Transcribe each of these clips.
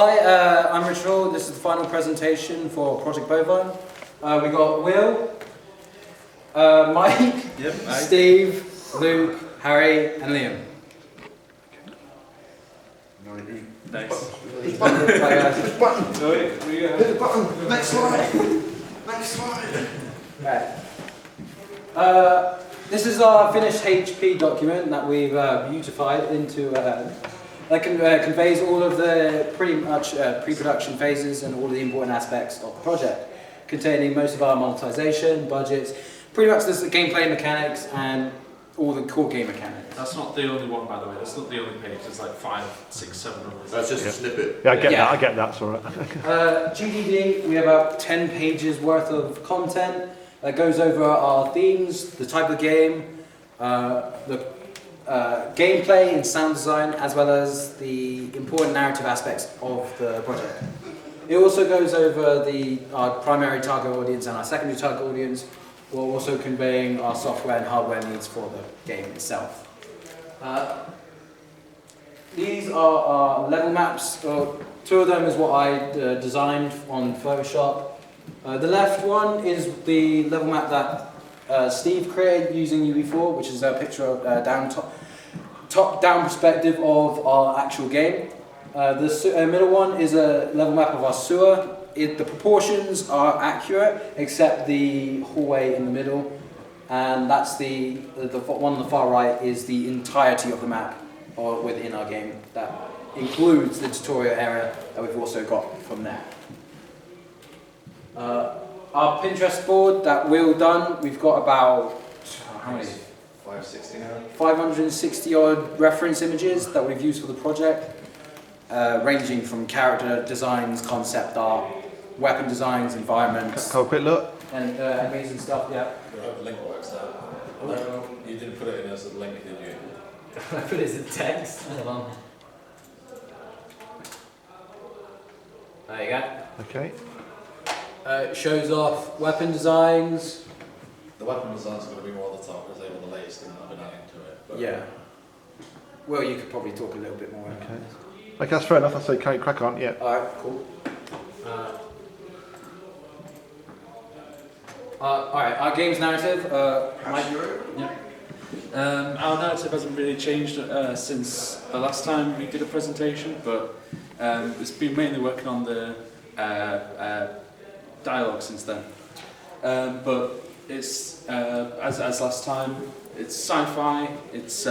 Hi, I'm Richard. This is the final presentation for Project Bovine. We got Will, Mike, Yep, Steve, Luke, Harry, and Liam. Nice. Next slide. Next slide. Right. This is our finished HP document that we've beautified into that conveys all of the pretty much pre-production phases and all of the important aspects of the project, containing most of our monetization, budgets, pretty much this gameplay mechanics and all the core game mechanics. That's not the only one, by the way. That's not the only page. There's like 5, 6, 7 others. That's just a snippet. Yeah, I get that, it's alright. GDD, we have about 10 pages worth of content that goes over our themes, the type of game, the gameplay and sound design, as well as the important narrative aspects of the project. It also goes over our primary target audience and our secondary target audience, while also conveying our software and hardware needs for the game itself. These are our level maps. 2 of them is what I designed on Photoshop. The left one is the level map that Steve created using UV4, which is a picture of top-down perspective of our actual game. The middle one is a level map of our sewer. The proportions are accurate, except the hallway in the middle, and that's the one on the far right is the entirety of the map within our game. That includes the tutorial area that we've also got from there. Our Pinterest board that Will done, we've got about how many? 560 now. 560 odd reference images that we've used for the project, ranging from character designs, concept art, weapon designs, environments, Have a quick look. and amazing stuff. Yeah. I hope the link works now. No, you didn't put it in as a link, did you? I put it as a text. Hold on. There you go. Okay. It shows off weapon designs. The weapon designs are going to be more at the top because they were the latest thing that I've been adding to it. But Yeah. Well, you could probably talk a little bit more. Okay. Okay, that's fair enough. I say crack on. Yeah. All right, cool. All right, our game's narrative. Mike, Our narrative hasn't really changed since the last time we did a presentation, but it's been mainly working on the dialogue since then. But it's as last time. It's sci-fi. It's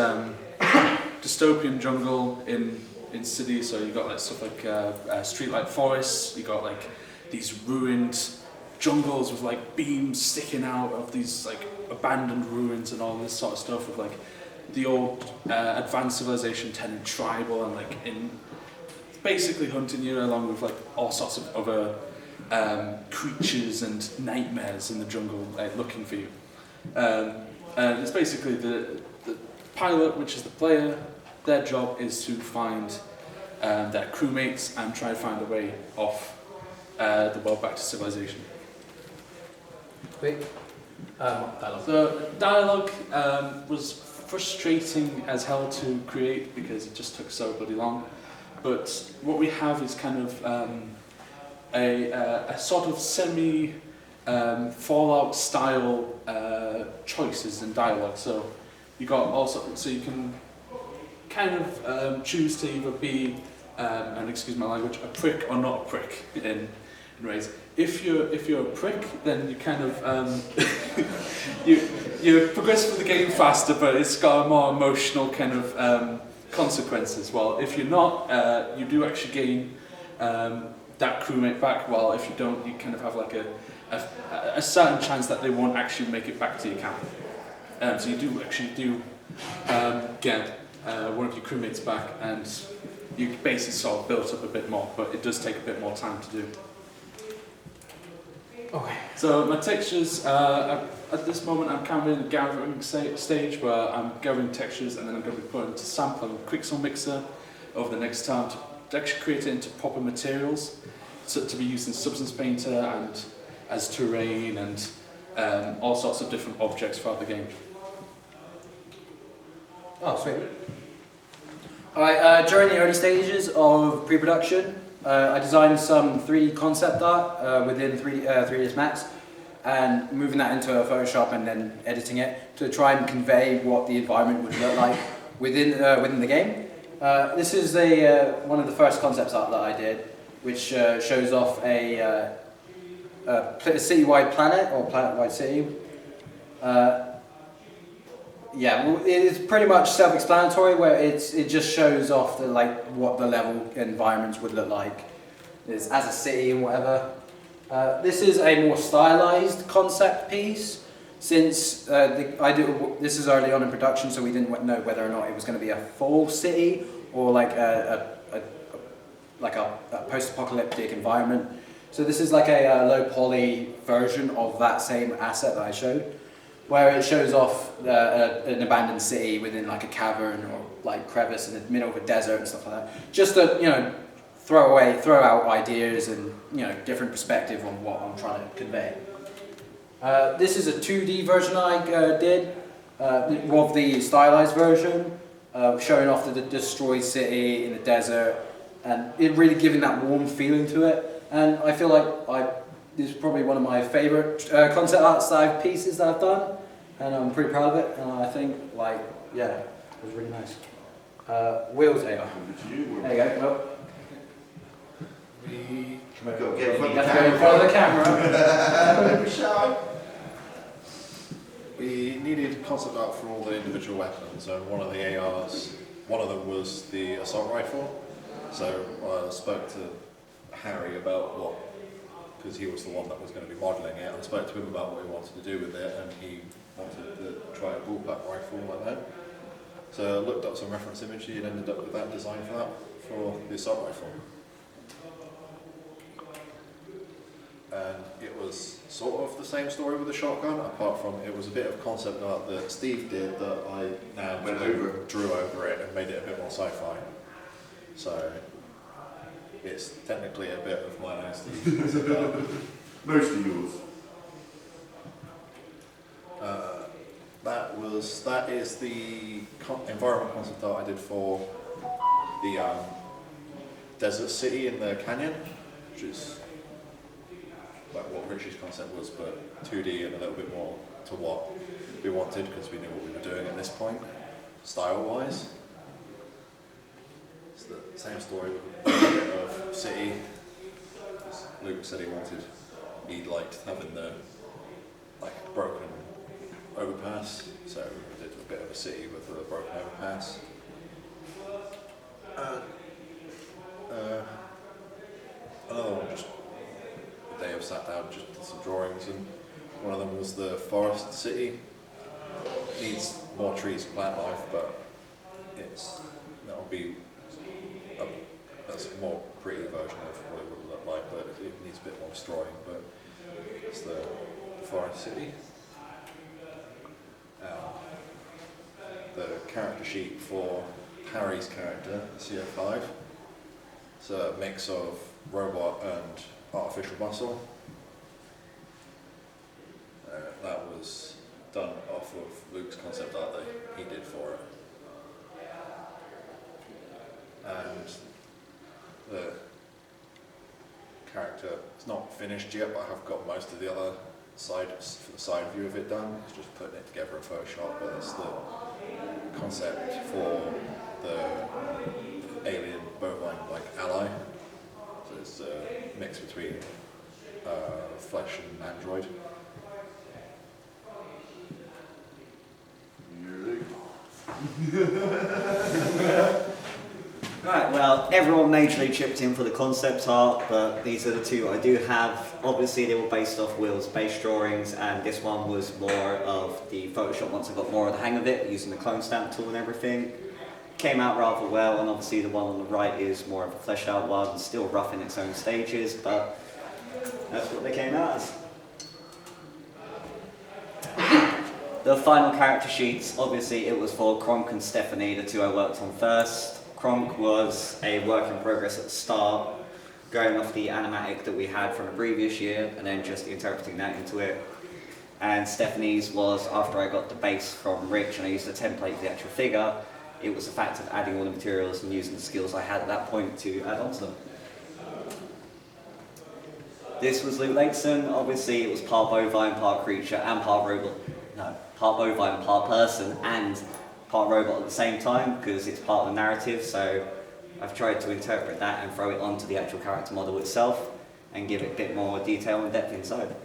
dystopian jungle in cities. So you got like stuff like streetlight forests. You got like these ruined jungles with like beams sticking out of these like abandoned ruins and all this sort of stuff, with like the old advanced civilization turning tribal and like in basically hunting you, along with like all sorts of other creatures and nightmares in the jungle looking for you. And it's basically the pilot, which is the player. Their job is to find their crewmates and try to find a way off the world back to civilization. quick. Dialogue. The dialogue was frustrating as hell to create because it just took so bloody long. But what we have is kind of a sort of semi Fallout style choices in dialogue. So you got also, so you can kind of choose to either be, and excuse my language, a prick or not a prick in ways. If you're a prick, then you kind of you progress through the game faster, but it's got a more emotional kind of consequences. Well, if you're not, you do actually gain that crewmate back. While if you don't, you kind of have like a certain chance that they won't actually make it back to your camp. So you do actually get one of your crewmates back, and you basically sort of build up a bit more, but it does take a bit more time to do. Okay. So my textures, at this moment I'm kind of in the gathering stage where I'm gathering textures and then I'm going to be putting into sample and Quixel mixer over the next time to actually create it into proper materials, so to be used in Substance Painter and as terrain and all sorts of different objects throughout the game. Oh, sweet. Alright, during the early stages of pre-production, I designed some 3D concept art within 3ds Max, and moving that into Photoshop and then editing it to try and convey what the environment would look like within the game. This is one of the first concept art that I did, which shows off a city-wide planet, or planet-wide city. Yeah, well, it is pretty much self-explanatory, where it just shows off what the level environments would look like as a city and whatever. This is a more stylized concept piece, since this is early on in production, so we didn't know whether or not it was going to be a full city or like a post-apocalyptic environment. So this is like a low poly version of that same asset that I showed, where it shows off an abandoned city within like a cavern or like crevice in the middle of a desert and stuff like that. Just to throw out ideas and different perspective on what I'm trying to convey. This is a 2D version I did of the stylized version, showing off the destroyed city in the desert, and it really giving that warm feeling to it. And I feel like this is probably one of my favourite concept art style pieces that I've done, and I'm pretty proud of it. And I think, yeah, it was really nice. Wheels AR. There you go. Well, We Go get in front you of the have to go in front of the camera. Don't be shy. We needed concept art for all the individual weapons, and one of the ARs, one of them was the assault rifle. So I spoke to Harry about because he was the one that was going to be modelling it, I spoke to him about what he wanted to do with it, and he wanted to try a bullpup rifle like that. So I looked up some reference imagery and ended up with that design for the assault rifle. And it was sort of the same story with the shotgun, apart from it was a bit of concept art that Steve did that I now drew over it and made it a bit more sci-fi. So it's technically a bit of mine and Steve's concept art. Mostly yours. That is the environment concept art I did for the desert city in the canyon, which is like what Richie's concept was, but 2D and a little bit more to what we wanted, because we knew what we were doing at this point, style-wise. It's the same story with a bit of city. Luke said he liked having the broken overpass, so we did a bit of a city with a broken overpass. Another one, just a day I sat down, just did some drawings, and one of them was the forest city. Needs more trees and plant life, but that'll be that's a more pretty version of what it would look like, but it needs a bit more destroying, but it's the forest city. The character sheet for Harry's character, CO5. It's a mix of robot and artificial muscle. That was done off of Luke's concept art that he did for it. And the character is not finished yet, but I have got most of the other side view of it done. It's just putting it together in Photoshop, but that's the concept for the alien bovine ally. So it's a mix between flesh and android. Right, well, everyone majorly chipped in for the concept art, but these are the two I do have. Obviously, they were based off Will's base drawings, and this one was more of the Photoshop once I got more of the hang of it, using the clone stamp tool and everything. Came out rather well, and obviously the one on the right is more of a fleshed out one, still rough in its own stages, but that's what they came out as. The final character sheets, obviously it was for Kronk and Stephanie, the two I worked on first. Kronk was a work in progress at the start, going off the animatic that we had from the previous year and then just interpreting that into it. And Stephanie's was after I got the base from Rich and I used the template for the actual figure. It was the fact of adding all the materials and using the skills I had at that point to add on to them. This was Luke Lakeson. Obviously, it was part bovine, part creature, and part robot. No, part bovine, part person, and part robot at the same time because it's part of the narrative. So I've tried to interpret that and throw it onto the actual character model itself and give it a bit more detail and depth inside.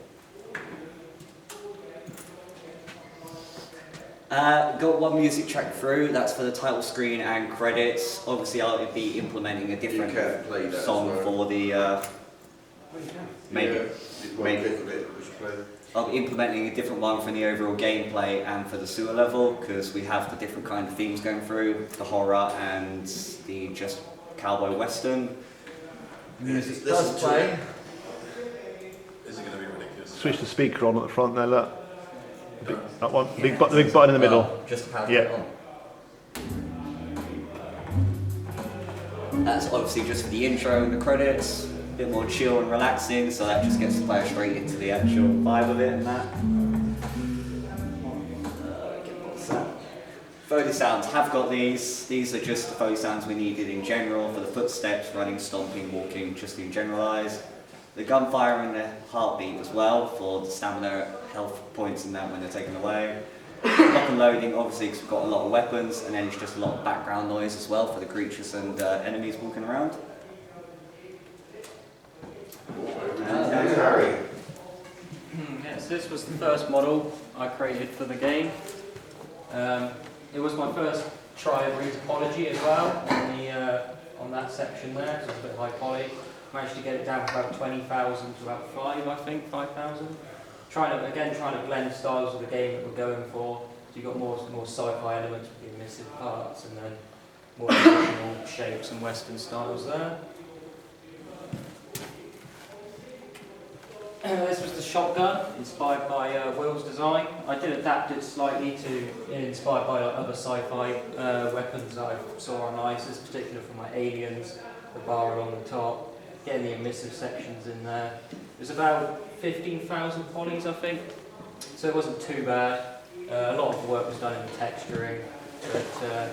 Got one music track through, that's for the title screen and credits. Obviously I'll be implementing a different play that song as well. for the maybe. Maybe. I'll be implementing a different one for the overall gameplay and for the sewer level because we have the different kind of themes going through, the horror and the just cowboy western. Music does play. Is it going to be ridiculous? Switch the speaker on at the front there, look. That one, the big button in the middle. Just to power Yeah. it on. That's obviously just for the intro and the credits. A bit more chill and relaxing, so that just gets the player straight into the actual vibe of it and that. What's that? Foley sounds, have got these. These are just the Foley sounds we needed in general for the footsteps, running, stomping, walking, just in generalised. The gunfire and the heartbeat as well for the stamina, health points and that when they're taken away. Lock and loading, obviously, because we've got a lot of weapons, and then it's just a lot of background noise as well for the creatures and enemies walking around. Harry. Yes, this was the first model I created for the game. It was my first try at retopology as well on that section there, so it's a bit high poly. Managed to get it down from about 20,000 to about 5,000. Trying to blend styles of the game that we're going for. So you've got more sci-fi elements with the emissive parts, and then more traditional shapes and Western styles there. This was the shotgun, inspired by Will's design. I did adapt it slightly to inspired by other sci-fi weapons that I saw online. So this is particular for my aliens, the bar along the top. Getting the emissive sections in there. It was about 15,000 polys, I think, so it wasn't too bad. A lot of the work was done in the texturing, but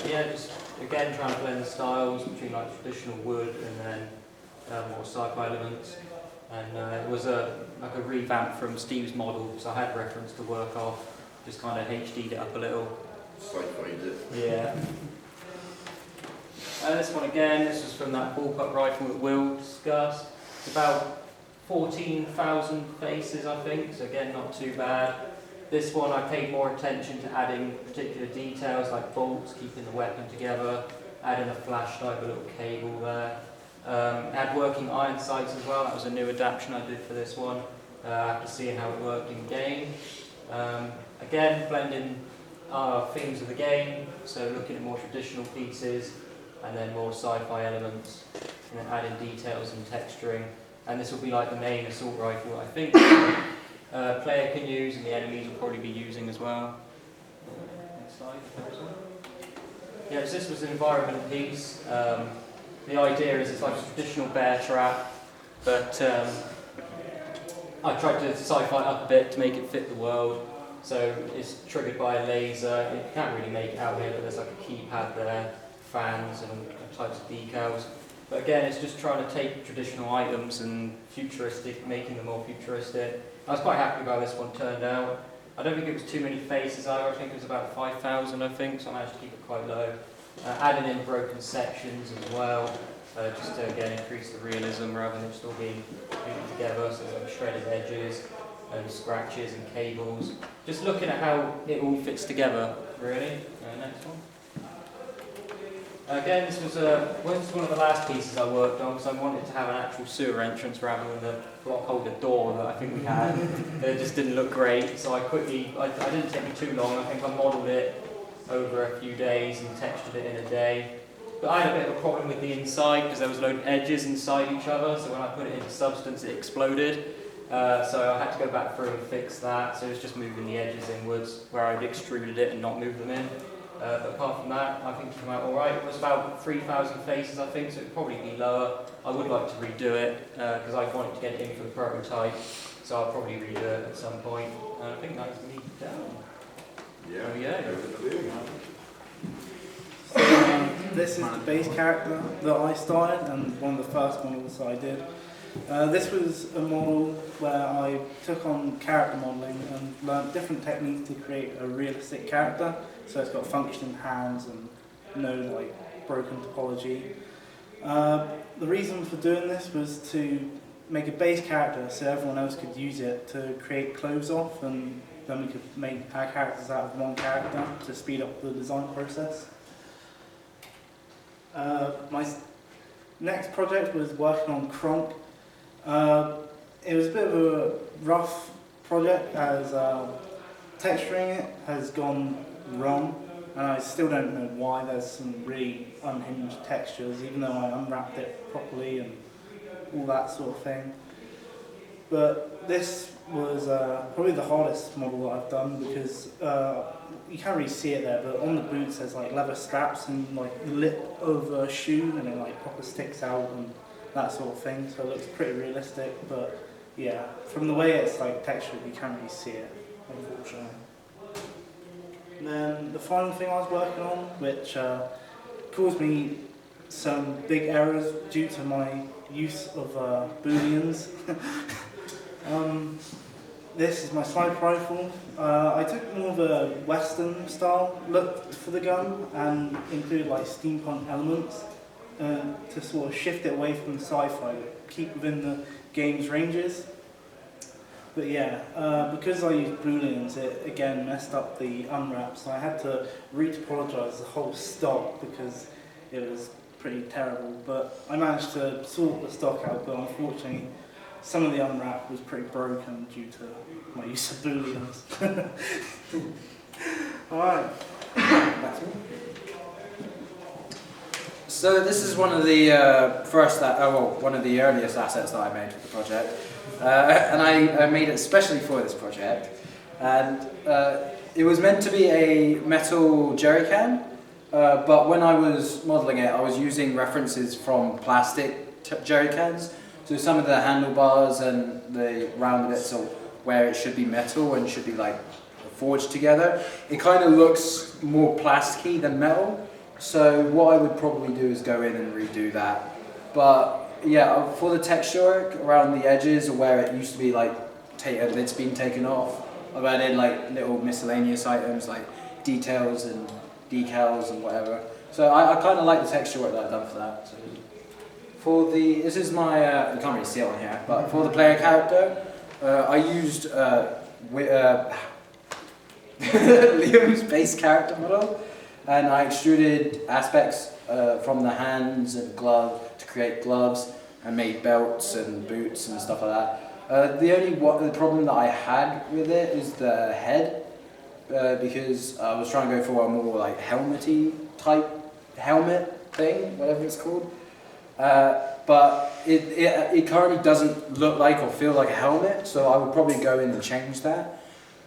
yeah, just again trying to blend the styles between like traditional wood and then more sci-fi elements. And it was like a revamp from Steve's model, so I had reference to work off, just kind of HD'd it up a little. Sci-fi, is it? Yeah. This one again, this was from that bullpup rifle that Will discussed. It's about 14,000 faces, I think, so again, not too bad. This one I paid more attention to adding particular details like bolts, keeping the weapon together, adding a flashlight, a little cable there. Add working iron sights as well, that was a new adaptation I did for this one, after seeing how it worked in game. Again, blending themes of the game, so looking at more traditional pieces, and then more sci-fi elements, and then adding details and texturing. And this will be like the main assault rifle I think player can use, and the enemies will probably be using as well. Next slide, if there is one. Yeah, so this was an environment piece. The idea is it's like a traditional bear trap, but I tried to sci-fi it up a bit to make it fit the world. So it's triggered by a laser. You can't really make it out here, but there's like a keypad there, fans and types of decals. But again, it's just trying to take traditional items and futuristic, making them more futuristic. I was quite happy with how this one turned out. I don't think it was too many faces either. I think it was about 5,000, I think, so I managed to keep it quite low. Added in broken sections as well, just to again increase the realism rather than just all being glued together. So there's like shredded edges and scratches and cables. Just looking at how it all fits together, really. Next one. Again, this was one of the last pieces I worked on because I wanted to have an actual sewer entrance rather than the block holder door that I think we had. It just didn't look great, so I didn't take me too long. I think I modelled it over a few days and textured it in a day. But I had a bit of a problem with the inside because there was a load of edges inside each other, so when I put it into substance it exploded. So I had to go back through and fix that, so it was just moving the edges inwards where I'd extruded it and not moved them in. But apart from that, I think it came out alright. It was about 3,000 faces, I think, so it would probably be lower. I would like to redo it because I wanted to get it in for the prototype, so I'll probably redo it at some point. I think that's me done. Yeah. Oh, yeah. Over to you. So, This is the base character that I started and one of the first models that I did. This was a model where I took on character modelling and learned different techniques to create a realistic character. So it's got functioning hands and no like broken topology. The reason for doing this was to make a base character so everyone else could use it to create clothes off, and then we could make our characters out of one character to speed up the design process. My next project was working on Kronk. It was a bit of a rough project as texturing it has gone wrong, and I still don't know why. There's some really unhinged textures, even though I unwrapped it properly and all that sort of thing. But this was probably the hardest model that I've done because you can't really see it there, but on the boots there's like leather straps and like the lip of a shoe, and it like proper sticks out and that sort of thing. So it looks pretty realistic, but yeah, from the way it's like textured, you can't really see it, unfortunately. And then the final thing I was working on, which caused me some big errors due to my use of booleans. This is my sniper rifle. I took more of a Western style look for the gun and included like steampunk elements to sort of shift it away from the sci-fi, keep within the game's ranges. But yeah, because I used booleans, it again messed up the unwrap, so I had to retopologize the whole stock because it was pretty terrible. But I managed to sort the stock out, but unfortunately some of the unwrap was pretty broken due to my use of booleans. Alright. So this is one of the one of the earliest assets that I made for the project, and I made it especially for this project. And it was meant to be a metal jerry can, but when I was modelling it, I was using references from plastic jerry cans. So some of the handlebars and the round bits are where it should be metal and should be like forged together. It kind of looks more plasticky than metal. So what I would probably do is go in and redo that. But yeah, for the texture work around the edges or where it used to be like lid's been taken off, I've added like little miscellaneous items like details and decals and whatever. So I kind of like the texture work that I've done for that. So for the, this is my, you can't really see it on here, but for the player character, I used Liam's base character model, and I extruded aspects from the hands and glove to create gloves, and made belts and boots and stuff like that. The problem that I had with it is the head, because I was trying to go for a more like helmety type helmet thing, whatever it's called. But it currently doesn't look like or feel like a helmet, so I would probably go in and change that.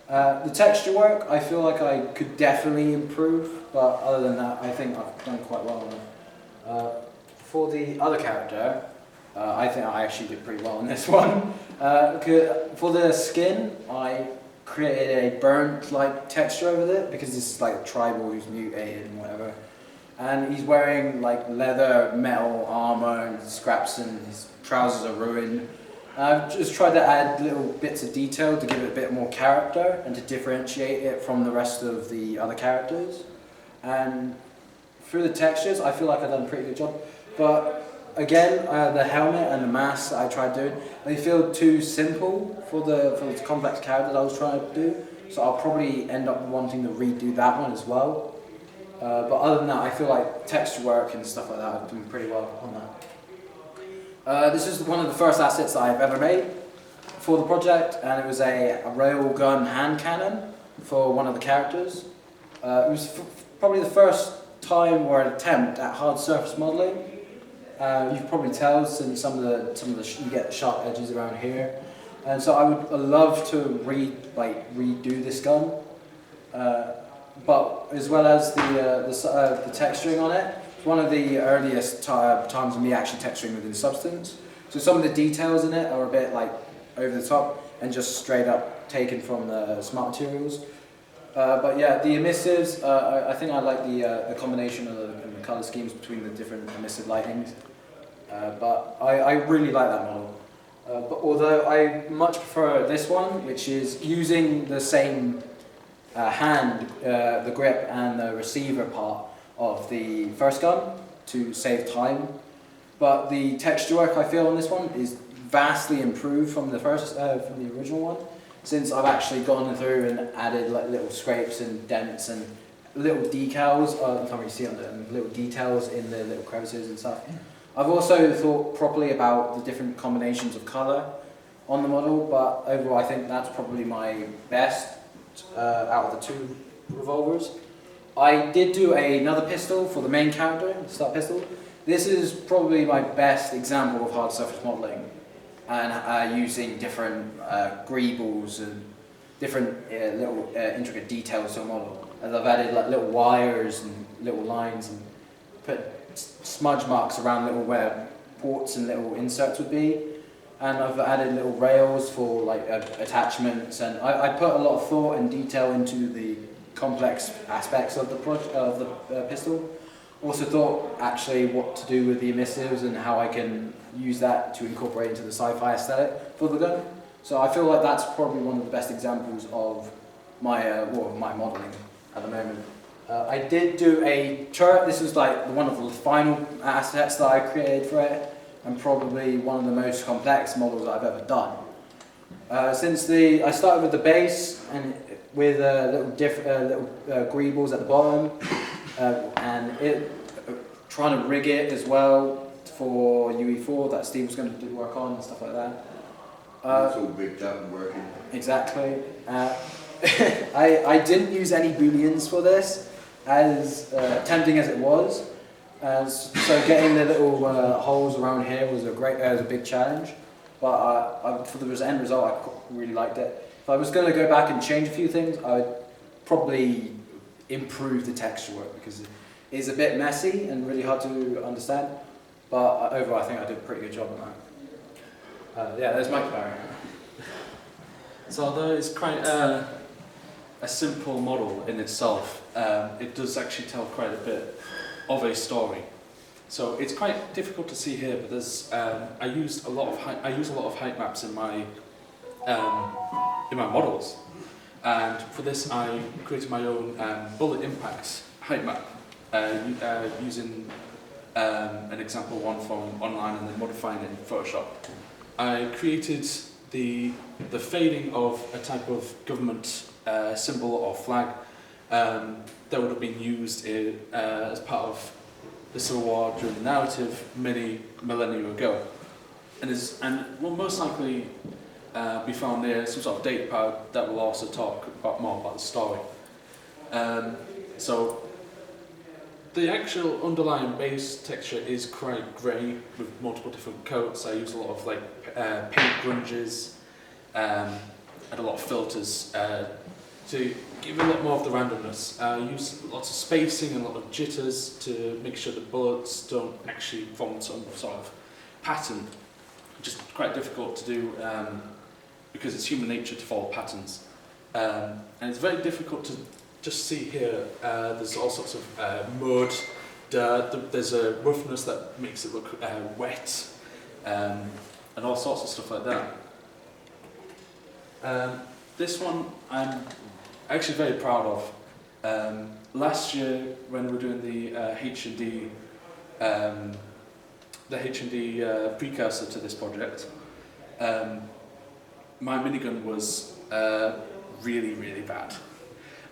The texture work, I feel like I could definitely improve, but other than that, I think I've done quite well on it. For the other character, I think I actually did pretty well on this one. For the skin, I created a burnt-like texture over it, because this is like a tribal who's mutated and whatever. And he's wearing like leather, metal armor and scraps, and his trousers are ruined. I've just tried to add little bits of detail to give it a bit more character and to differentiate it from the rest of the other characters. And through the textures, I feel like I've done a pretty good job. But again, the helmet and the mask that I tried doing, they feel too simple for the complex character that I was trying to do. So I'll probably end up wanting to redo that one as well. But other than that, I feel like texture work and stuff like that, I've done pretty well on that. This is one of the first assets that I've ever made for the project, and it was a railgun hand cannon for one of the characters. It was probably the first time or an attempt at hard surface modelling. You can probably tell since some of the you get sharp edges around here, and so I would love to redo this gun. But as well as the texturing on it, it's one of the earliest times of me actually texturing within Substance. So some of the details in it are a bit like over the top and just straight up taken from the Smart Materials. But yeah, the emissives, I think I like the combination of the color schemes between the different emissive lightings. But I really like that model. But although I much prefer this one, which is using the same hand, the grip and the receiver part of the first gun to save time. But the texture work I feel on this one is vastly improved from the original one, since I've actually gone through and added like little scrapes and dents and little decals. You can't really see on them, little details in the little crevices and stuff. I've also thought properly about the different combinations of colour on the model, but overall I think that's probably my best out of the two revolvers. I did do another pistol for the main character, the start pistol. This is probably my best example of hard surface modelling, and using different greebles and different little intricate details to a model. And I've added like little wires and little lines and put smudge marks around little where ports and little inserts would be. And I've added little rails for like attachments, and I put a lot of thought and detail into the complex aspects of the pistol. Also thought actually what to do with the emissives and how I can use that to incorporate into the sci-fi aesthetic for the gun. So I feel like that's probably one of the best examples of my my modelling at the moment. I did do a turret. This was like one of the final assets that I created for it, and probably one of the most complex models I've ever done. I started with the base and with little greebles at the bottom, and trying to rig it as well for UE4 that Steve was going to do work on and stuff like that. It's all rigged up and working. Exactly. I didn't use any booleans for this, as tempting as it was. So getting the little holes around here was a big challenge. But for the end result, I really liked it. If I was going to go back and change a few things, I would probably improve the texture work, because it's a bit messy and really hard to understand. But overall, I think I did a pretty good job on that. Yeah, there's Mike Barry. So although it's quite a simple model in itself, it does actually tell quite a bit of a story. So it's quite difficult to see here, but there's I use a lot of height maps in my models, and for this I created my own bullet impact height map using an example one from online and then modifying it in Photoshop. I created the fading of a type of government symbol or flag that would have been used as part of the Civil War during the narrative many millennia ago, and will most likely be found near some sort of data pad that will also talk more about the story. So the actual underlying base texture is quite grey with multiple different coats. I use a lot of paint grunges and a lot of filters to give a lot more of the randomness. I use lots of spacing and a lot of jitters to make sure the bullets don't actually form some sort of pattern, which is quite difficult to do because it's human nature to follow patterns. And it's very difficult to just see here. There's all sorts of mud, dirt, there's a roughness that makes it look wet, and all sorts of stuff like that. This one I'm actually very proud of. Last year when we were doing the H&D precursor to this project, my minigun was really, really bad.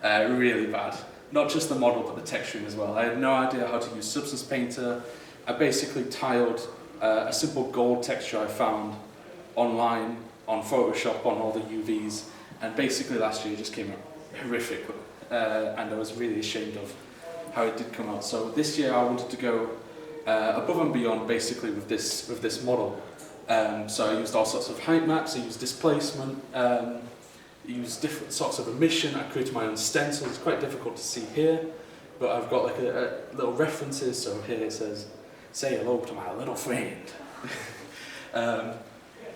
Really bad. Not just the model, but the texturing as well. I had no idea how to use Substance Painter. I basically tiled a simple gold texture I found online on Photoshop on all the UVs, and basically last year it just came out horrific, and I was really ashamed of how it did come out. So this year I wanted to go above and beyond basically with this model. So I used all sorts of height maps, I used displacement, used different sorts of emission. I created my own stencil. It's quite difficult to see here, but I've got like a little references. So here it says, "Say hello to my little friend."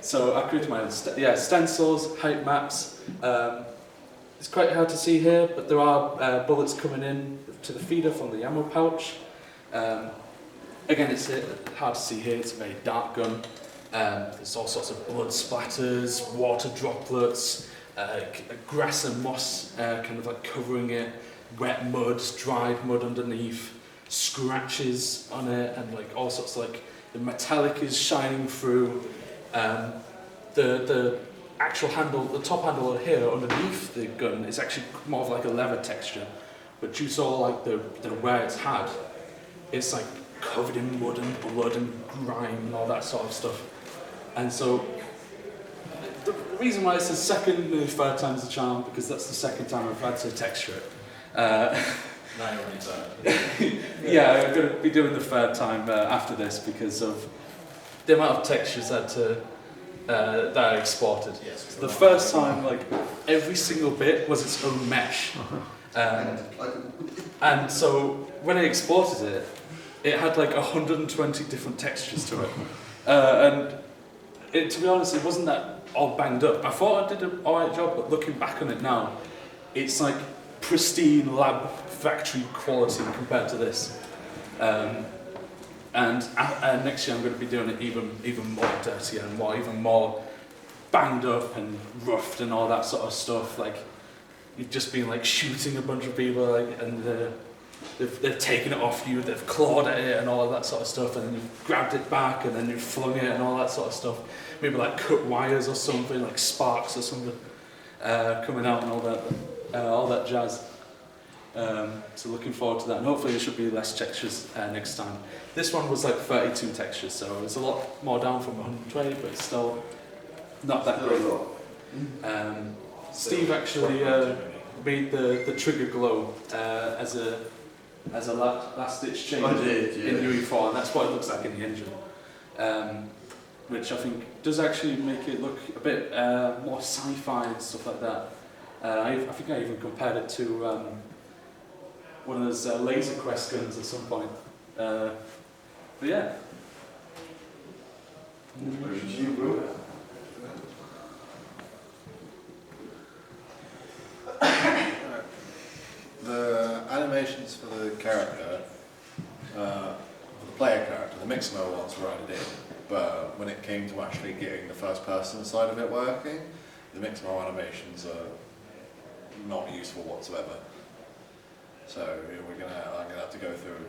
So I created my own stencils, height maps, it's quite hard to see here, but there are bullets coming in to the feeder from the ammo pouch. Again, it's hard to see here, it's a very dark gun. There's all sorts of blood splatters, water droplets, grass and moss kind of like covering it, wet mud, dried mud underneath, scratches on it, and like all sorts of like the metallic is shining through. The actual handle, the top handle here underneath the gun is actually more of like a leather texture, but due to all like the wear it's had, it's like covered in mud and blood and grime and all that sort of stuff. And so the reason why it's the second, maybe third time's the charm, because that's the second time I've had to texture it. Now you're on your own. Yeah, I'm going to be doing the third time after this because of the amount of textures that I exported. Yes. The first time, like, every single bit was its own mesh. And so when I exported it, it had like 120 different textures to it. To be honest, it wasn't that all banged up. I thought I did an alright job, but looking back on it now, it's like pristine lab factory quality compared to this. And next year I'm going to be doing it even more dirty and even more banged up and roughed and all that sort of stuff. Like you've just been like shooting a bunch of people, like, and they've taken it off you, they've clawed at it and all of that sort of stuff, and then you've grabbed it back and then you've flung it and all that sort of stuff. Maybe like cut wires or something, like sparks or something coming out and all that jazz. So looking forward to that, and hopefully there should be less textures next time. This one was like 32 textures, so it's a lot more down from 120, but it's still not that great. Steve actually made the trigger glow as a last ditch change in UE4, and that's what it looks like in the engine. Which I think does actually make it look a bit more sci-fi and stuff like that. I think I even compared it to one of those laser quest guns at some point. But yeah. The animations for the character, for the player character, the mix mode ones were added in, but when it came to actually getting the first person side of it working, the mix mode animations are not useful whatsoever. So I'm gonna have to go through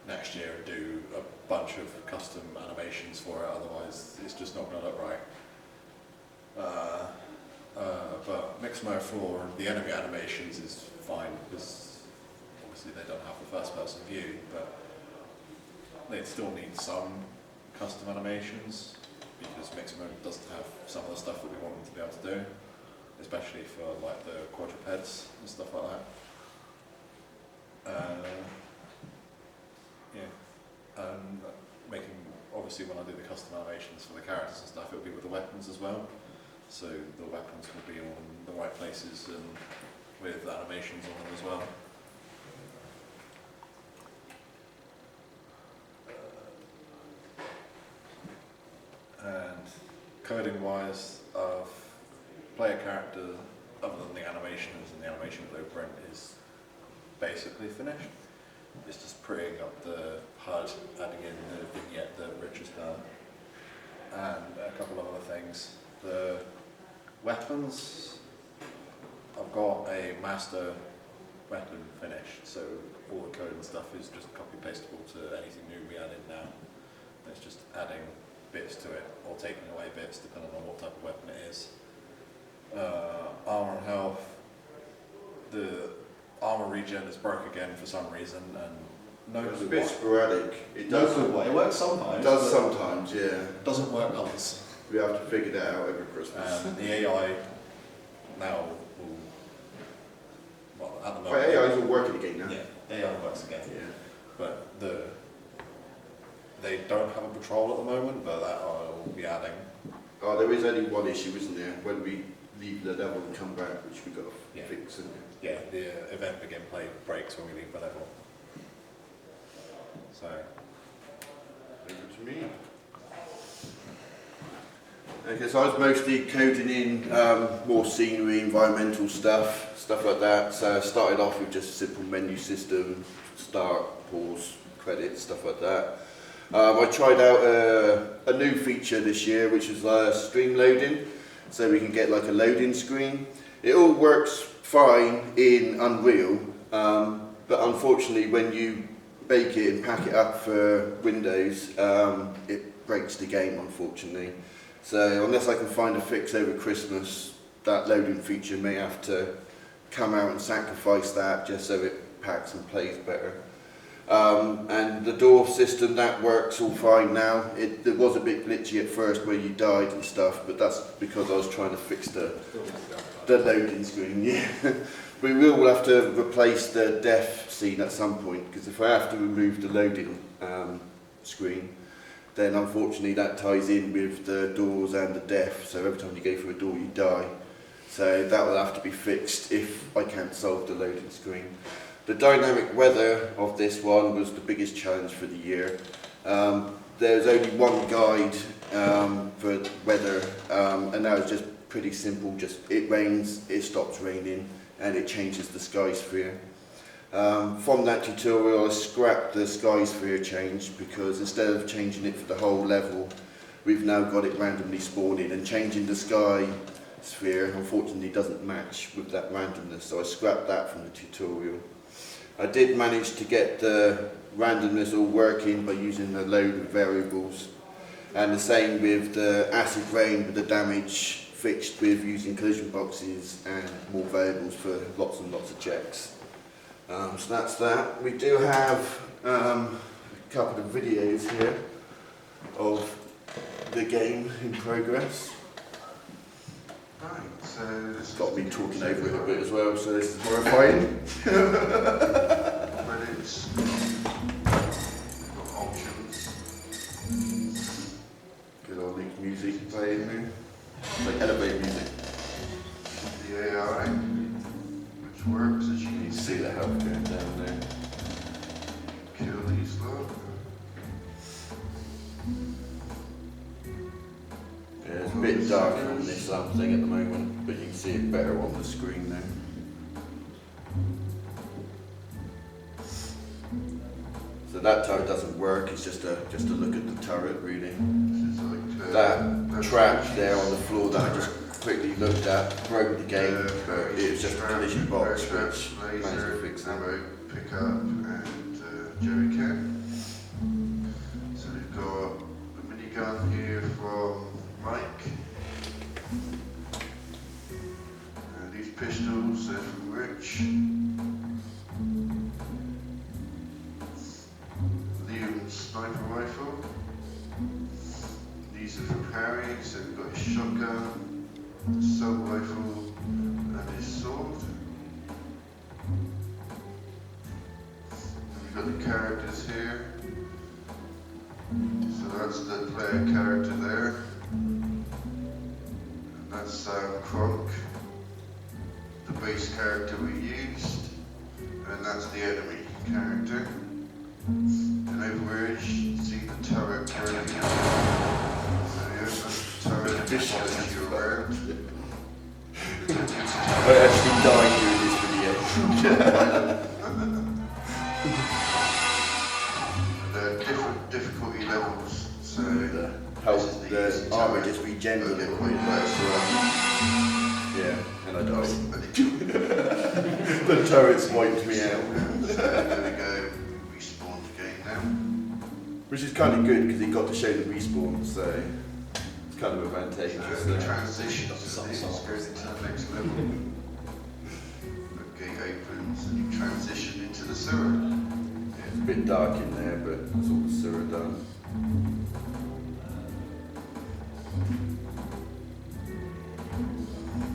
next year and do a bunch of custom animations for it, otherwise it's just not gonna look right. But mix mode for the enemy animations is fine, because obviously they don't have the first person view, but they still need some custom animations, because mix mode doesn't have some of the stuff that we want them to be able to do, especially for like the quadrupeds and stuff like that. Making, obviously when I do the custom animations for the characters and stuff, it'll be with the weapons as well. So the weapons will be all in the right places and with animations on them as well. And coding wise, of player character, other than the animations and the animation blueprint, is basically finished. It's just prettying up the HUD, adding in the vignette that Rich has done, and a couple of other things. The weapons, I've got a master weapon finished, so all the code and stuff is just copy pastable to anything new we add in now. It's just adding bits to it, or taking away bits depending on what type of weapon it is. Armor and health, the armor regen is broke again for some reason, and no It's a clue bit why. sporadic. It No does. clue why. It works sometimes. It does but sometimes, yeah. doesn't work others. We have to figure that out every Christmas. The AI now will, well, at the But moment. AI is all working again now. Yeah, AI works again. Yeah. But they don't have a patrol at the moment, but that I will be adding. Oh, there is only one issue, isn't there? When we leave the level and come back, which we've got to Yeah. fix. And Yeah, the event begin play breaks when we leave the level. So, over to me. Okay, so I was mostly coding in more scenery, environmental stuff like that. So I started off with just a simple menu system, start, pause, credits, stuff like that. I tried out a new feature this year, which was stream loading, so we can get like a loading screen. It all works fine in Unreal, but unfortunately when you bake it and pack it up for Windows, it breaks the game, unfortunately. So unless I can find a fix over Christmas, that loading feature may have to come out and sacrifice that just so it packs and plays better. And the door system, that works all fine now. It was a bit glitchy at first where you died and stuff, but that's because I was trying to fix the loading screen. Yeah. We will have to replace the death scene at some point, because if I have to remove the loading screen, then unfortunately that ties in with the doors and the death, so every time you go through a door you die. So that will have to be fixed if I can't solve the loading screen. The dynamic weather of this one was the biggest challenge for the year. There's only one guide for weather, and that was just pretty simple. Just it rains, it stops raining, and it changes the sky sphere. From that tutorial I scrapped the sky sphere change, because instead of changing it for the whole level, we've now got it randomly spawning, and changing the sky sphere unfortunately doesn't match with that randomness, so I scrapped that from the tutorial. I did manage to get the randomness all working by using a load of variables, and the same with the acid rain with the damage fixed with using collision boxes and more variables for lots and lots of checks. So that's that. We do have a couple of videos here of the game in progress. Right, so this Got me talking over it a bit as well, so this is horrifying. credits, got options. Good old Nick music playing there. It's like elevator music. The AI, which works as you You can can see. see the health going down there. Kill these lot. Yeah, it's a bit dark on this thing at the moment, but you can see it better on the screen now. So that turret doesn't work, it's just a look at the turret really. That trap there on the floor that I just quickly looked at broke the game, but it was just a collision box which managed to fix that. Pick up and jerry can. So we've got a minigun here from Mike. These pistols are from Rich. Liam's sniper rifle. These are from Harry, so we've got his shotgun, assault rifle, and his sword. And we've got the characters here. So that's the player character there. And that's Kronk, the base character we used. And that's the enemy character. And over here you see the turret working. Turret follows you around. I actually died during this video. They're different difficulty levels, so The armour just regenerated a little bit better, so yeah, and I died. The turrets wiped me out. So there we go, respawned again now. Which is kind of good because it got to show the respawn, so it's kind of advantageous. So the transition to this goes into the next level. The gate opens and you transition into the sewer. Yeah, it's a bit dark in there, but it's all the sewer done.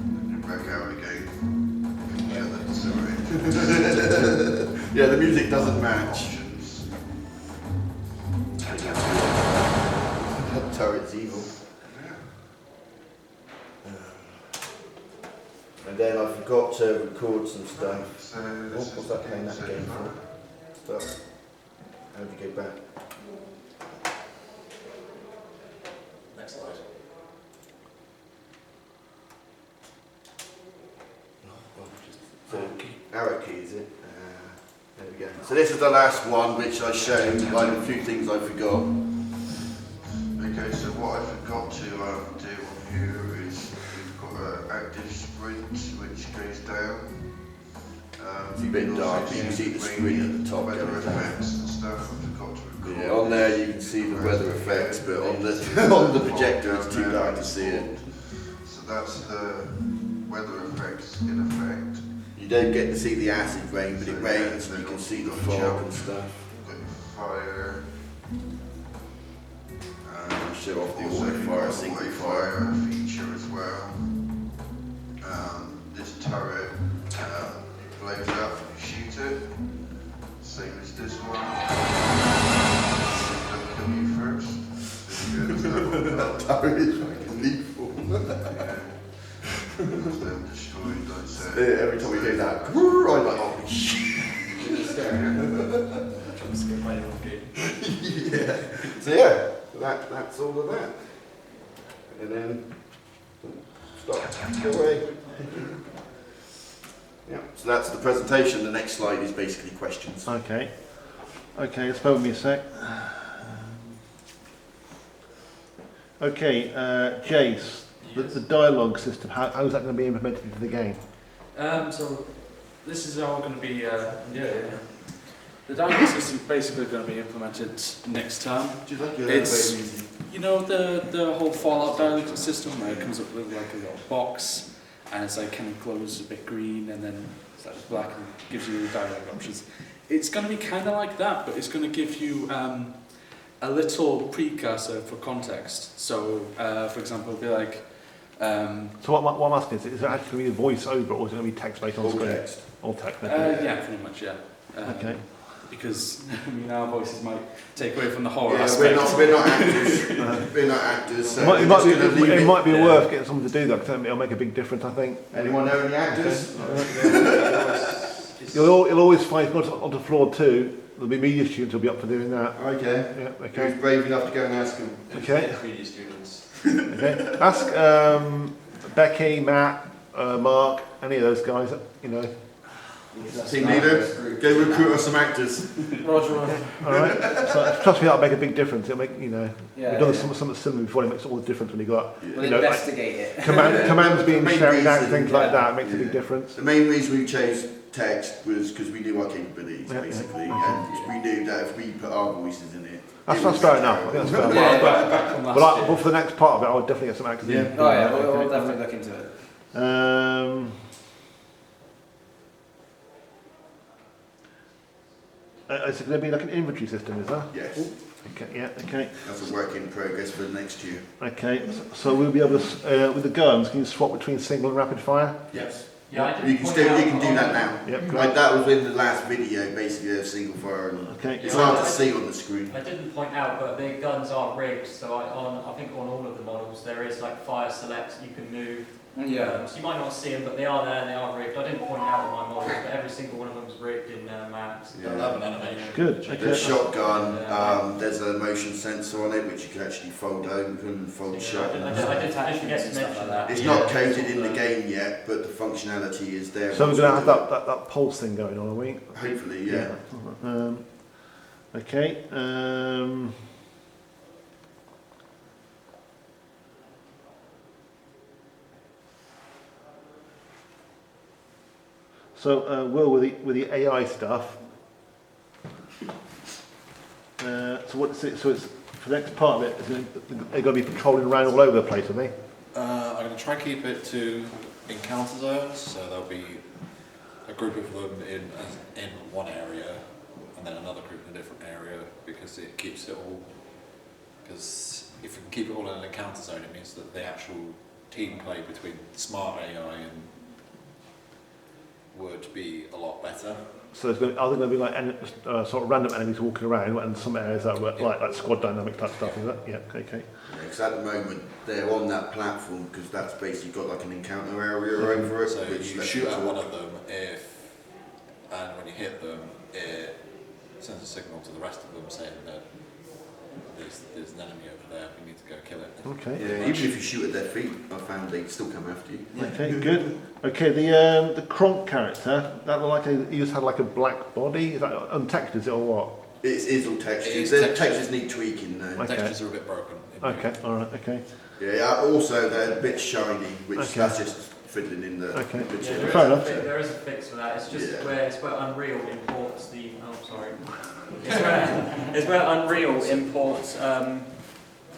And you're back out again. Yeah, the sewer. Yeah, the music doesn't match. Options. That turret's evil. And then I forgot to record some stuff. So Oh, this what's is that playing that so game far. for? Stuff. How do you go back? Next slide. So arrow key is it? There we go. So this is the last one which I showed, like a few things I forgot. Okay, so what I forgot to do on here is we've got an active sprint which goes down. It's a bit dark, but you can see the screen at the top. Weather effects and stuff. I forgot to record. Yeah, on there you can see the weather effects, but on the on the projector it's too dark to see it. So that's the weather effects in effect. You don't get to see the acid rain, but it rains and you can see the fog and stuff. Got fire. Show off the auto fire, single fire feature as well. This turret blows up and you shoot it. Same as this one. Don't kill you first. That turret is fucking lethal. Yeah. Them destroyed, like I said. Every time we do that, I'm like, oh shit. Yeah. So yeah, that's all of that. And then stop. Go away. Yeah. So that's the presentation. The next slide is basically questions. Okay. Okay, spare with me a sec. Okay, Jace, the dialogue system, how is that going to be implemented into the game? So this is all going to be, the dialogue system is basically going to be implemented next term. Do you like your It's, music? you know, the whole Fallout dialogue system where it comes up with like a little box and it's like kind of glows a bit green and then it's like black and gives you the dialogue options. It's going to be kind of like that, but it's going to give you a little precursor for context. So, for example, it'll be like. So what I'm asking is it actually going to be voice over or is it going to be text based on All screen? text. All text. Yeah, pretty much, yeah. Okay. Because I mean, our voices might take away from the horror Yeah, aspect. we're not actors. We're not actors. So It might be worth getting someone to do that because it'll make a big difference, I think. Anyone know any actors? You'll always find onto floor 2. There'll be media students who'll be up for doing that. Okay. Yeah. Okay. Who's brave enough to go and ask them? Okay. Media students. Okay. Ask Becky, Matt, Mark, any of those guys. You know. Team leader, go recruit us some actors. Roger. All right. So trust me, that'll make a big difference. It'll make we've done Yeah. something similar before. It makes all the difference when you got We'll you know, like, investigate it. commands being Main shouted out, reason, things like that. It makes a big difference. The main reason we chose text was because we knew our capabilities, Yeah, basically, and we knew that if we put our voices in it. That's fair enough. I think that's fair Yeah, enough. Back from last But year. for the next part of it, I would definitely get some actors in. Oh yeah, we'll definitely look into it. Is it going to be like an inventory system, is that? Yes, Okay, yeah, okay. that's a work in progress for next year. Okay, so we'll be able to, with the guns, can you swap between single and rapid fire? Yes. Yeah, I did You can point still, out you can do on- that now. Yep, Like that was in the last video, basically a single fire, and Okay. it's hard to see on the screen. I didn't point out, but the guns are rigged, so I think on all of the models there is like fire select you can move. Yeah. So you might not see them, but they are there and they are rigged. I didn't point out on my models, but every single one of them is rigged in maps. Yeah. They'll have an animation. Good, The okay. shotgun, there's a motion sensor on it which you can actually fold open and fold I shut. did forget to mention that. It's not coded in the game yet, but the functionality is there. So we're going to have that pulse thing going on, are we? Hopefully, yeah. Okay. So, Will, with the AI stuff, so what's it? So it's for the next part of it. They're going to be patrolling around all over the place, are they? I'm going to try and keep it to encounter zones, so there'll be a group of them in one area, and then another group in a different area, because it keeps it all. Because if we can keep it all in an encounter zone, it means that the actual team play between smart AI and would be a lot better. So are there going to be like sort of random enemies walking around, and some areas that were like squad dynamic type stuff? Is that? Yeah. Okay. Because at the moment they're on that platform because that's basically got like an encounter area over it. So which you lets shoot you at talk. one of them, and when you hit them, it sends a signal to the rest of them saying that there's an enemy over there, we need to go kill it. Okay. Yeah, even if you shoot at their feet, I found they'd still come after you. Okay, good. Okay, the Kronk character, that looked like he just had like a black body. Is that untextured, is it, or what? It is all textures. It is The textured. textures need tweaking though. Okay. Textures are a bit broken. Okay, all right, okay. Yeah, also they're a bit shiny, which Okay. that's just fiddling in the Okay. material. Yeah, Fair enough. there is a fix for that. It's just Yeah. where Unreal imports the. Oh, sorry. It's where Unreal imports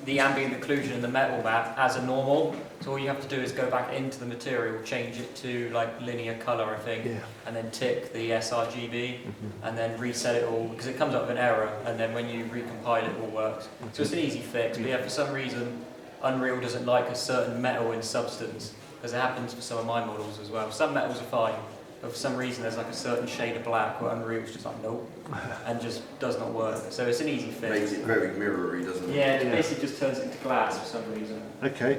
the ambient occlusion in the metal map as a normal. So all you have to do is go back into the material, change it to like linear color, I think, Yeah. and then tick the sRGB, Mhm. and then reset it all because it comes up with an error, and then when you recompile it, all works. So it's an easy fix. But yeah, for some reason, Unreal doesn't like a certain metal in substance, because it happens for some of my models as well. Some metals are fine, but for some reason there's like a certain shade of black where Unreal's just like nope, and just does not work. So it's an easy fix. Makes it very mirrory, doesn't it? Yeah, it Yeah. basically just turns it into glass for some reason. Okay.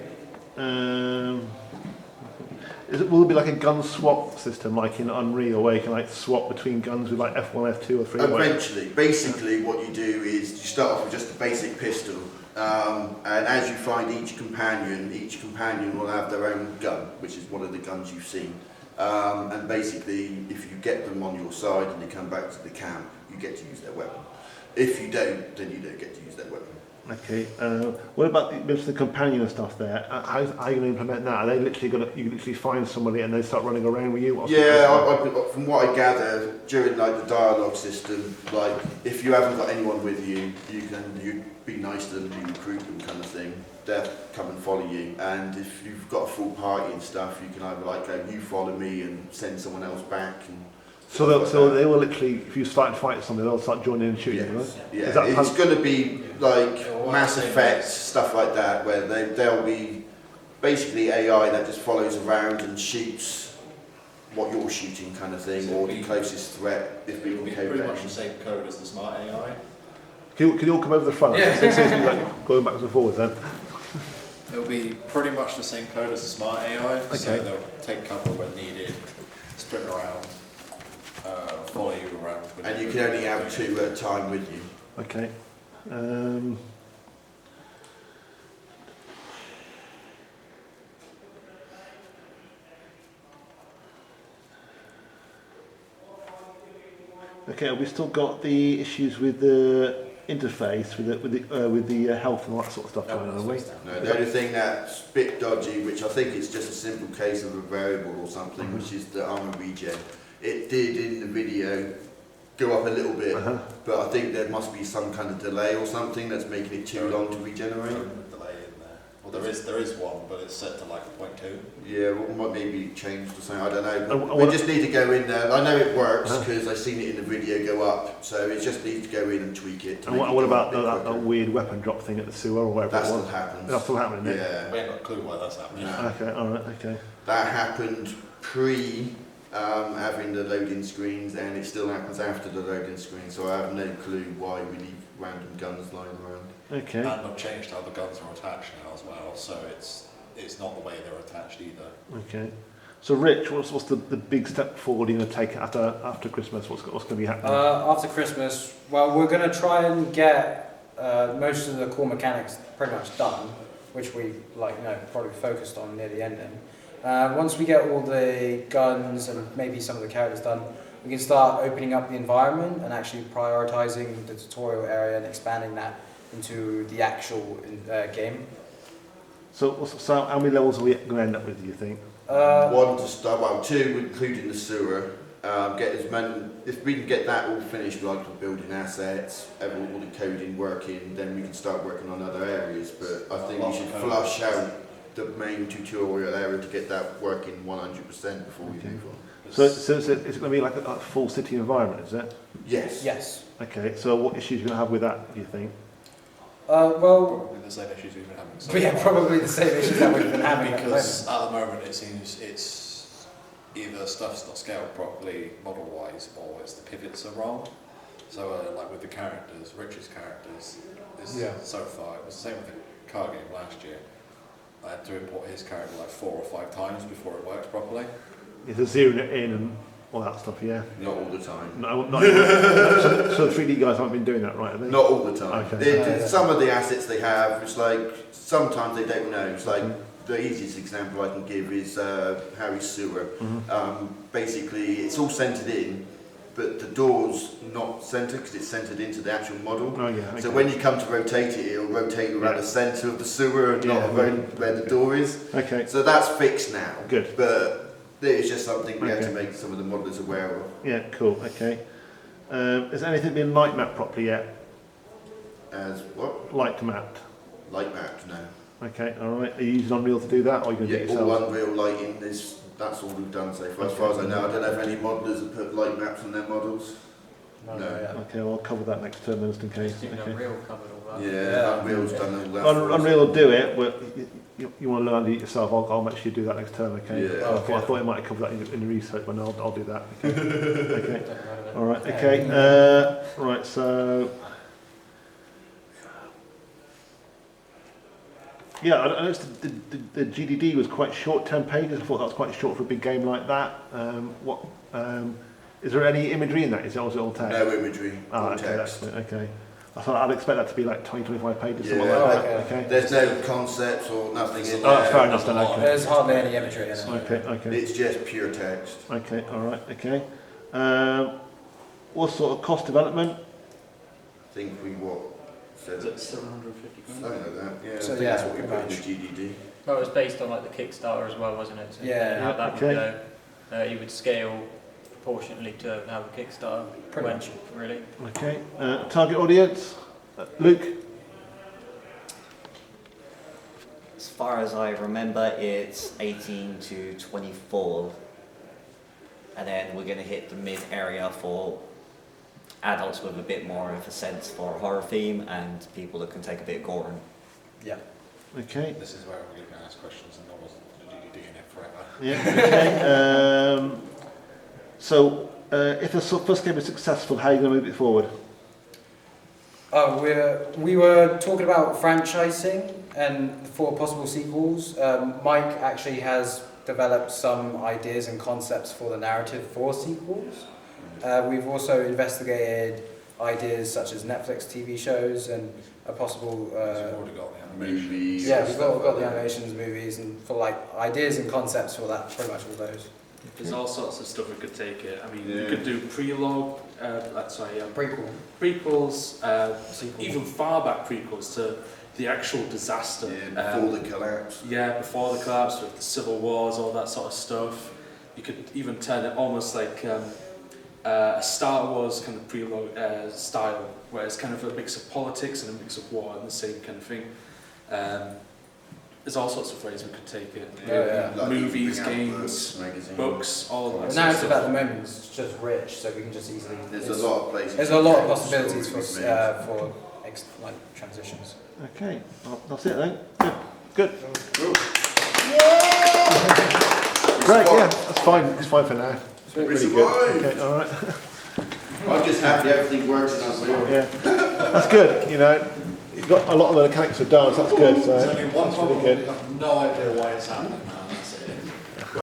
Will it be like a gun swap system, like in Unreal, where you can like swap between guns with like F1, F2, or 3? Eventually, basically what you do is you start off with just a basic pistol, and as you find each companion will have their own gun, which is one of the guns you've seen. And basically, if you get them on your side and they come back to the camp, you get to use their weapon. If you don't, then you don't get to use their weapon. Okay. What about the companion and stuff there? How are you going to implement that? Are they literally you literally find somebody and they start running around with you? What's From what I gather, during like the dialogue system, like if you haven't got anyone with you, you be nice to them, you recruit them, kind of thing. They'll come and follow you, and if you've got a full party and stuff, you can either like go, you follow me, and send someone else back. And so they will literally, if you start to fight somebody, they'll start joining in and shooting. yes. Right? Yeah, Is that it's going to be like Mass Effect stuff like that, where they'll be basically AI that just follows around and shoots what you're shooting, kind of thing, or the closest threat if It people will be code pretty that. much the same code as the smart AI. Can you all come over the front? Yeah. So it seems to be like going backwards and forwards then. It'll be pretty much the same code as the smart AI, so Okay. they'll take cover when needed, sprint around, follow you around. And you can only have 2 at a time with you. Okay. Okay, we've still got the issues with the interface, with the health and all that sort of stuff going on, haven't we? No, the only thing that's a bit dodgy, which I think is just a simple case of a variable or something, which is the armor regen. It did in the video go up a little bit, but I think there must be some kind of delay or something that's making it too long to regenerate. Delay in there. Well, there is one, but it's set to like 0.2. Yeah, well, might maybe changed or something, I don't know. But I we wanna- just need to go in there. I know it works because I've seen it in the video go up, so it just needs to go in and tweak it. To And make it what go about up a bit that quicker. weird weapon drop thing at the sewer or whatever That it still was? happens. That's still happening, isn't it? Yeah, We ain't got a clue why that's happening. No. Okay, alright, okay. that happened pre having the loading screens, and it still happens after the loading screen. So I have no clue why we leave random guns lying around. Okay. And I've changed how the guns are attached now as well, so it's not the way they're attached either. Okay. So Rich, what's the big step forward you're going to take after Christmas? What's going to be happening? After Christmas, well, we're going to try and get most of the core mechanics pretty much done, which we probably focused on near the ending. Once we get all the guns and maybe some of the characters done, we can start opening up the environment and actually prioritizing the tutorial area and expanding that into the actual game. So how many levels are we going to end up with, do you think? 1 to start, well, 2 including the sewer. Get as many. If we can get that all finished, like with building assets, all the coding working, then we can start working on other areas. But I think we should flush out the main tutorial area to get that working 100% before we move on. So it's going to be like a full city environment, is it? Yes. Yes. Okay, so what issues are you going to have with that, do you think? Well, Probably the same issues we've been having. So yeah, far. probably the same issues that we've been having at the Because moment. at the moment it seems it's either stuff's not scaled properly model-wise, or it's the pivots are wrong. So like with the characters, Rich's characters, so far it was the same with the car game last year. I had to import his character like 4 or 5 times before it worked properly. It's a zeroing it in and all that stuff. Yeah. Not all the time. No, not so the 3D guys haven't been doing that, right? Have they? Not all the time. Okay. Some of the assets they have, it's like sometimes they don't know. It's like the easiest example I can give is Harry's sewer. Basically, it's all centered in, but the door's not centered because it's centered into the actual model. Oh yeah. Okay. So when you come to rotate it, it'll rotate around the centre of the sewer and not around where the door is. Okay. So that's fixed now. Good. But it's just something we had to make some of the modelers aware of. Yeah. Cool. Okay. Has anything been light mapped properly yet? As what? Light mapped. Light mapped now. Okay. All right. Are you using Unreal to do that, or are you going to do it yourself? All Unreal lighting is. That's all we've done so far. As far as I know, I don't know if any modelers have put light maps on their models. No. Okay, well, I'll cover that next term then, just in case. I think Okay. Unreal covered all that. Yeah, Unreal's done all that. for us. Unreal will do it, but you want to learn it yourself. I'll make sure you do that next term. Okay. Yeah. I thought you might have covered that in the research, but no, I'll do that. Okay. Okay. Don't know about it. All right. Okay. Right. So. Yeah, I noticed the GDD was quite short, 10 pages. I thought that was quite short for a big game like that. Is there any imagery in that? Is it all text? No imagery, all okay, text. okay. I thought I'd expect that to be like 20, 25 pages, something Yeah. like that. Okay. There's no concepts or nothing in Oh, there. that's fair enough then, okay. There's hardly any imagery in it. Okay, okay. It's just pure text. Okay, all right, okay. What sort of cost development? I think we said Is it 750 grand? something like that. Yeah, So, I think yeah, that's what we put in the pretty GDD. Well, it was based on like the Kickstarter as well, wasn't it? So Yeah. how that Okay. would go. You would scale proportionately to how the Kickstarter Pretty went, much. really. Okay. Target audience? Luke? As far as I remember, it's 18 to 24. And then we're going to hit the mid area for adults with a bit more of a sense for a horror theme and people that can take a bit of gore. Yeah. Okay. This is where we're going to ask questions and no one's doing it forever. Yeah, okay. So, if the first game is successful, how are you going to move it forward? Oh, we were talking about franchising and for possible sequels. Mike actually has developed some ideas and concepts for the narrative for sequels. We've also investigated ideas such as Netflix TV shows and a possible. We've already got the animation. Movies. Yeah, and we've stuff got the like that. animations, movies, and for like ideas and concepts for that, pretty much all those. There's all sorts of stuff we could take it. I mean, Yeah. we could do prequels, Sequel. even far back prequels to the actual disaster. Yeah, before the collapse. Yeah, before the collapse, with the civil wars, all that sort of stuff. You could even turn it almost like a Star Wars kind of preload style, where it's kind of a mix of politics and a mix of war and the same kind of thing. There's all sorts of ways we could take it. Yeah. Like Movies, bring out games, magazines. books, all of that. The sort of narrative stuff. at the moment is just rich, so we can just easily. There's it's- a lot of places. There's a lot of to possibilities for stories made. like transitions. Okay, well, that's it then. Good. Cool. Great, yeah, that's fine. It's fine for now. We Really good. survived. Okay, all right. I'm just happy everything works in Unreal. Yeah, that's good. You know, you've got a lot of the mechanics are done, so that's good. So There's only one that's really problem, good. we have no idea why it's happening.